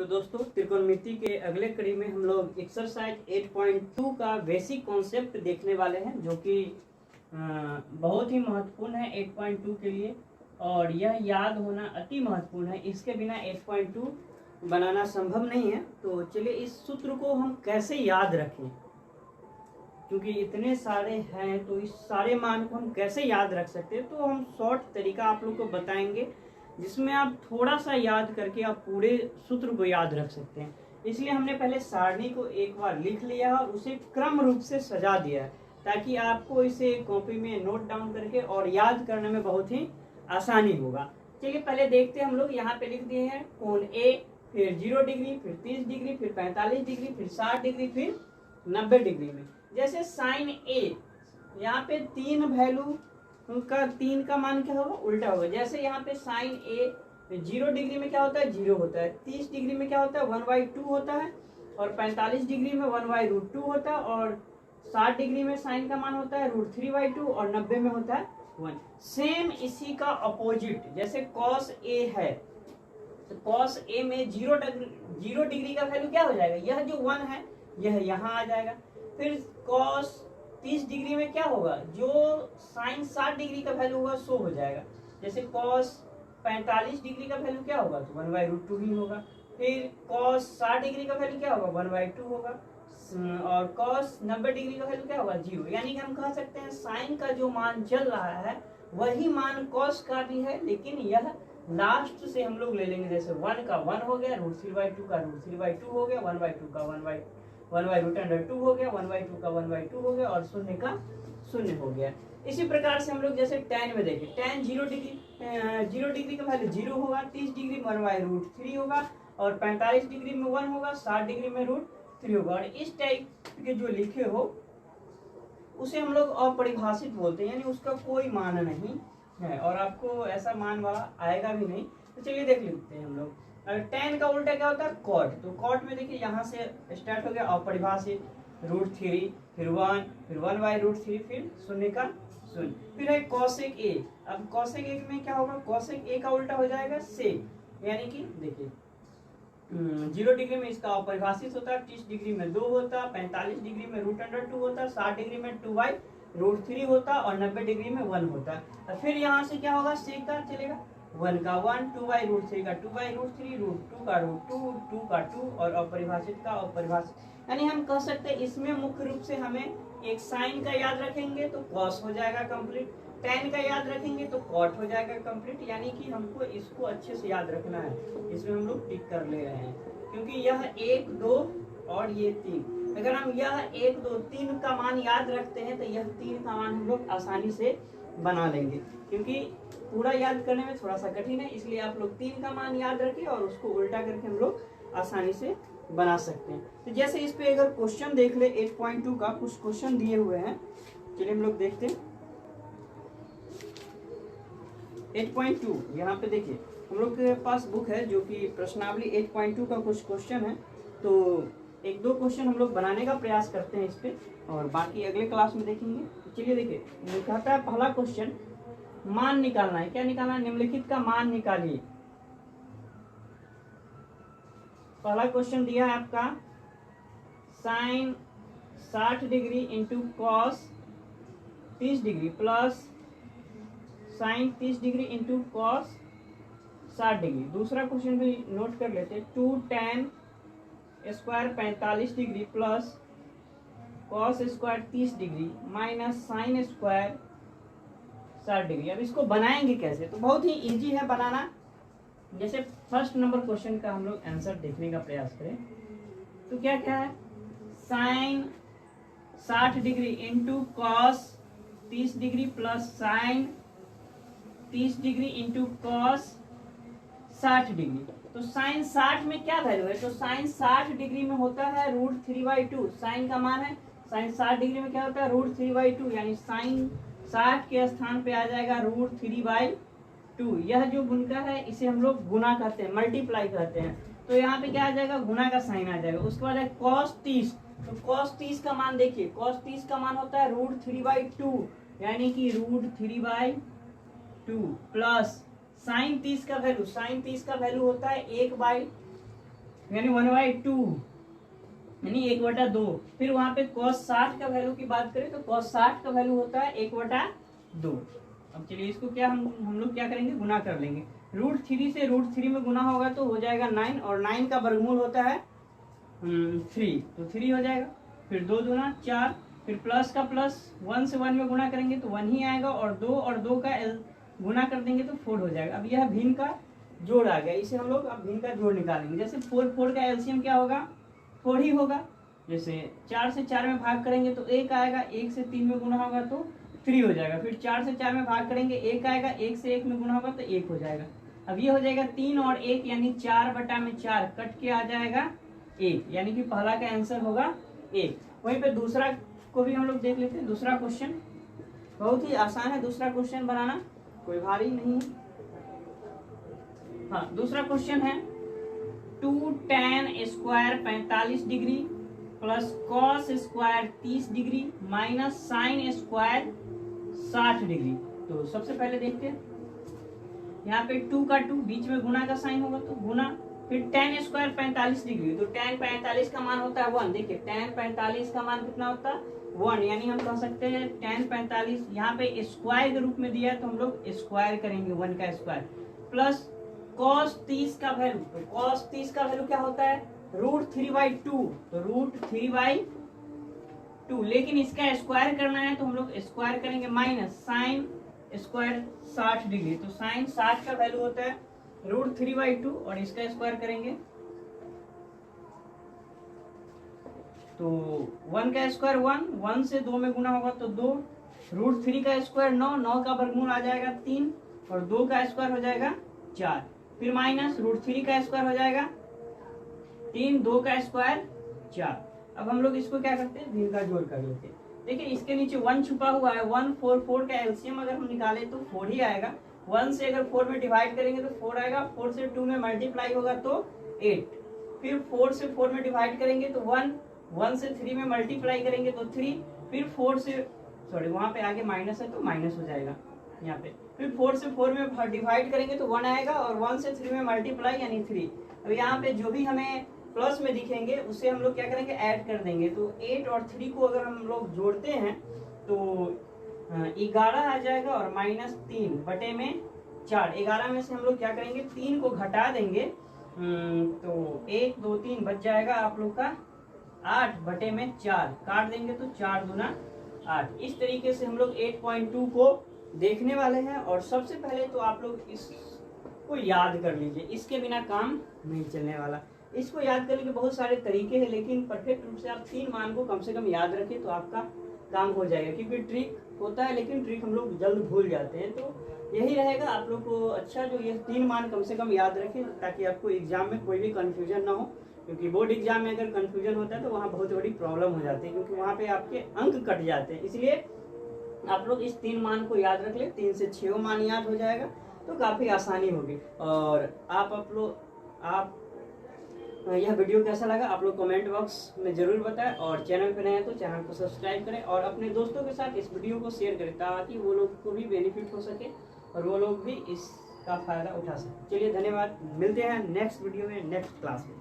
तो दोस्तों त्रिकोणमिति के अगले कड़ी में हम लोग एक्सरसाइज 8.2 का बेसिक कॉन्सेप्ट देखने वाले हैं, जो कि बहुत ही महत्वपूर्ण है 8.2 के लिए, और यह याद होना अति महत्वपूर्ण है। इसके बिना 8.2 बनाना संभव नहीं है। तो चलिए इस सूत्र को हम कैसे याद रखें, क्योंकि इतने सारे हैं तो इस सारे मान को हम कैसे याद रख सकते हैं। तो हम शॉर्ट तरीका आप लोग को बताएंगे, जिसमें आप थोड़ा सा याद करके आप पूरे सूत्र को याद रख सकते हैं। इसलिए हमने पहले सारणी को एक बार लिख लिया और उसे क्रम रूप से सजा दिया, ताकि आपको इसे कॉपी में नोट डाउन करके और याद करने में बहुत ही आसानी होगा। चलिए पहले देखते हैं। हम लोग यहाँ पे लिख दिए हैं कोण ए, फिर 0 डिग्री, फिर 30 डिग्री, फिर 45 डिग्री, फिर 60 डिग्री, फिर 90 डिग्री में। जैसे साइन ए, यहाँ पे 3 वैल्यू का 3 का मान क्या होगा, उल्टा होगा। जैसे यहाँ पे साइन ए 0 डिग्री में क्या होता है, 0 होता है, 30 डिग्री में क्या होता है, 1/2 होता है, और 45 डिग्री में 1/√2 होता है, और 60 डिग्री में साइन का मान होता है √3/2, और 90 में होता है 1। सेम इसी का अपोजिट, जैसे कॉस ए है, तो कॉस ए में 0 डिग्री का वैल्यू क्या हो जाएगा, यह जो 1 है यह यहाँ आ जाएगा। फिर कॉस 30 डिग्री में क्या होगा, जो साइन 60 डिग्री का वैल्यू होगा सो हो जाएगा। जैसे कॉस 45 डिग्री का वैल्यू क्या होगा, तो 1/√2 ही होगा। फिर कॉस 60 डिग्री का वैल्यू क्या होगा, 1/2 होगा, और कॉस 90 डिग्री का वैल्यू क्या होगा, 0। यानी कि हम कह सकते हैं साइन का जो मान चल रहा है वही मान कॉस का भी है, लेकिन यह लास्ट से हम लोग ले लेंगे। जैसे 1 का 1 हो गया, √3/2 का √3/2 हो गया, 1/2 का 1/√2 हो गया, 1/2 का 1/2 हो गया, और 0 का 0 हो गया। इसी प्रकार से हम लोग जैसे tan में देखें, tan 0 डिग्री का वैल्यू 0 होगा, 30 डिग्री में 1/√3 होगा, और 45 डिग्री में 1 होगा, 60 डिग्री में √3 होगा। और इस टाइप के जो लिखे हो उसे हम लोग अपरिभाषित बोलते हैं, यानी उसका कोई मान नहीं है, और आपको ऐसा मान वाला आएगा भी नहीं। तो चलिए देख लेते हैं हम लोग। tan का उल्टा क्या होता है, cot। तो cot में देखिए यहाँ से स्टार्ट हो गया अपरिभाषित, √3, फिर 1, फिर 1/√3, फिर 0 का 0। फिर है cosec a। अब cosec a में क्या होगा, cosec a का उल्टा हो जाएगा sec, यानी कि देखिए 0 डिग्री में इसका अपरिभाषित होता है, 30 डिग्री में 2 होता, 45 डिग्री में √2 होता, 60 डिग्री में 2/√3 होता, और 90 डिग्री में 1 होता। फिर यहाँ से क्या होगा, sec का चलेगा, 1 का 1, 2/√3 का 2/√3, √2 का √2, 2 का 2, और अपरिभाषित का अपरिभाषित। यानी हम कह सकते हैं इसमें मुख्य रूप से हमें एक साइन का याद रखेंगे तो कॉस हो जाएगा कंप्लीट, tan का याद रखेंगे तो कॉट हो जाएगा कंप्लीट। यानी कि हमको इसको अच्छे से याद रखना है, इसमें हम लोग टिक कर ले रहे हैं, क्योंकि यह 1, 2 और ये 3। अगर हम यह 1, 2, 3 का मान याद रखते हैं तो यह 3 का मान हम लोग आसानी से बना लेंगे, क्योंकि पूरा याद करने में थोड़ा सा कठिन है। इसलिए आप लोग 3 का मान याद रखें और उसको उल्टा करके हम लोग आसानी से बना सकते हैं। तो जैसे इस पे अगर क्वेश्चन देख ले 8.2 का, कुछ क्वेश्चन दिए हुए हैं, चलिए हम लोग देखते हैं। 8.2 यहाँ पे देखिए हम लोग के पास बुक है जो कि प्रश्नावली 8.2 का कुछ क्वेश्चन है। तो 1-2 क्वेश्चन हम लोग बनाने का प्रयास करते हैं इस पे, और बाकी अगले क्लास में देखेंगे। तो चलिए देखिए, कहता है पहला क्वेश्चन, मान निकालना है। क्या निकालना है, निम्नलिखित का मान निकालिए। पहला क्वेश्चन दिया है आपका, sine 60 degree into cos 30 degree plus sine 30 degree into cos 60 degree. दूसरा क्वेश्चन भी नोट कर लेते हैं, 2 tan square 45 degree plus cos square 30 degree minus sine square 60 degree. अब इसको बनाएंगे कैसे, तो बहुत ही इजी है बनाना। जैसे फर्स्ट नंबर क्वेश्चन का हम लोग आंसर देखने का प्रयास करें, तो क्या क्या है, sine 60 degree into cos 30 degree plus sine 30 degree into cos 60 degree. तो साइन 60 में क्या वैल्यू है, तो साइन 60 डिग्री में होता है √3/2, साइन का मान है। साइन 60 डिग्री में क्या होता है, √3/2, यानी साइन 60 के स्थान पे आ जाएगा √3/2। यह जो गुणका है इसे हम लोग गुना कहते हैं, मल्टीप्लाई कहते हैं। तो यहाँ पे क्या आ जाएगा, गुना का साइन आ जाएगा। उसके बाद है cos 30, तो cos 30 का मान देखिए, cos 30 का मान होता है √3/2, यानी कि √3/2 प्लस साइन 30 का वैल्यू, साइन 30 का वैल्यू होता है 1/2, यानी 1/2 यानी 1/2। फिर वहां पे cos 60 का वैल्यू की बात करें तो cos 60 का वैल्यू होता है 1/2। अब चलिए इसको क्या हम लोग क्या करेंगे, गुना कर लेंगे। √3 से √3 में गुना होगा तो हो जाएगा 9, और 9 का वर्गमूल होता है 3, तो 3 हो जाएगा। फिर 2 दूना 4, फिर प्लस का प्लस 1 से 1 में गुना करेंगे तो 1 ही आएगा, और 2 का गुना कर देंगे तो 4 हो जाएगा। अब यह भिन्न का जोड़ आ गया, इसे हम लोग अब भिन्न का जोड़ निकालेंगे। जैसे 4 का एलसीएम क्या होगा, 4 ही होगा। जैसे 4 से 4 में भाग करेंगे तो 1 आएगा, 1 से 3 में गुना होगा तो 3 हो जाएगा। फिर 4 से 4 में भाग करेंगे 1 आएगा, 1 से 1 में गुना होगा तो 1 हो जाएगा। अब ये हो जाएगा 3 और 1 यानी 4/4 कट के आ जाएगा 1, यानी कि पहला का आंसर होगा 1। वहीं पे दूसरा को भी हम लोग देख लेते हैं। दूसरा क्वेश्चन बहुत ही आसान है, दूसरा क्वेश्चन बनाना कोई भारी नहीं है। हाँ, दूसरा क्वेश्चन है 2 tan square 45 degree plus cos square 30 degree minus sin square 60 degree. तो सबसे पहले देखते हैं, यहाँ पे 2 का 2 बीच में गुना का साइन होगा तो गुना, फिर tan स्क्वायर 45 डिग्री, तो tan 45 का मान होता है 1। देखिए tan 45 का मान कितना होता है 1, यानी हम कह सकते हैं tan 45 यहाँ पे स्क्वायर के रूप में दिया है तो हम लोग स्क्वायर करेंगे 1 का स्क्वायर, प्लस cos 30 का वैल्यू, तो cos 30 का वैल्यू क्या होता है √3/2, तो √3/2, लेकिन इसका स्क्वायर करना है तो हम लोग स्क्वायर करेंगे माइनस sin स्क्वायर 60 डिग्री, तो sin 60 का वैल्यू होता है √3/2, और इसका स्क्वायर करेंगे तो 1 का स्क्वायर 1 से 2 में गुना होगा तो 2, √3 का स्क्वायर 9 का वर्गमूल आ जाएगा 3, और 2 का स्क्वायर हो जाएगा 4, फिर माइनस √3 का स्क्वायर हो जाएगा 3, 2 का स्क्वायर 4। अब हम लोग इसको क्या करते हैं, भिन्न का जोड़ कर लेते हैं। देखिए इसके नीचे 1 छुपा हुआ है, 1 4 का एलसीएम अगर हम निकाले तो 4 ही आएगा। 1 से अगर 4 में डिवाइड करेंगे तो 4 आएगा, 4 से 2 में मल्टीप्लाई होगा तो 8, फिर 4 से 4 में डिवाइड करेंगे तो 1 से 3 में मल्टीप्लाई करेंगे तो 3, फिर 4 से वहां पे आगे माइनस है तो माइनस हो जाएगा यहाँ पे, फिर 4 से 4 में डिवाइड करेंगे तो 1 आएगा, और 1 से 3 में मल्टीप्लाई यानी 3। अब यहाँ पे जो भी हमें प्लस में दिखेंगे उसे हम लोग क्या करेंगे, ऐड कर देंगे। तो 8 और 3 को अगर हम लोग जोड़ते हैं तो 11 आ जाएगा, और -3/4। 11 में से हम लोग क्या करेंगे, 3 को घटा देंगे, तो 1 2 3 बच जाएगा आप लोग का 8/4, काट देंगे तो 4 दूना 8। इस तरीके से हम लोग 8.2 को देखने वाले हैं। और सबसे पहले तो आप लोग इसको याद कर लीजिए, इसके बिना काम नहीं चलने वाला। इसको याद करने के बहुत सारे तरीके हैं, लेकिन परफेक्ट रूप से आप 3 मान को कम से कम याद रखें तो आपका काम हो जाएगा, क्योंकि ट्रिक होता है लेकिन ट्रिक हम लोग जल्द भूल जाते हैं। तो यही रहेगा आप लोग को अच्छा, जो ये 3 मान कम से कम याद रखें ताकि आपको एग्जाम में कोई भी कन्फ्यूजन ना हो, क्योंकि बोर्ड एग्जाम में अगर कन्फ्यूजन होता है तो वहाँ बहुत बड़ी प्रॉब्लम हो जाती है, क्योंकि वहाँ पे आपके अंक कट जाते हैं। इसलिए आप लोग इस 3 मान को याद रख ले, 3 से 6 मान याद हो जाएगा तो काफ़ी आसानी होगी। और आप यह वीडियो कैसा लगा आप लोग कमेंट बॉक्स में ज़रूर बताएं, और चैनल पर नए हैं तो चैनल को सब्सक्राइब करें, और अपने दोस्तों के साथ इस वीडियो को शेयर करें ताकि वो लोग को भी बेनिफिट हो सके और वो लोग भी इसका फ़ायदा उठा सकें। चलिए धन्यवाद, मिलते हैं नेक्स्ट वीडियो में नेक्स्ट क्लास में।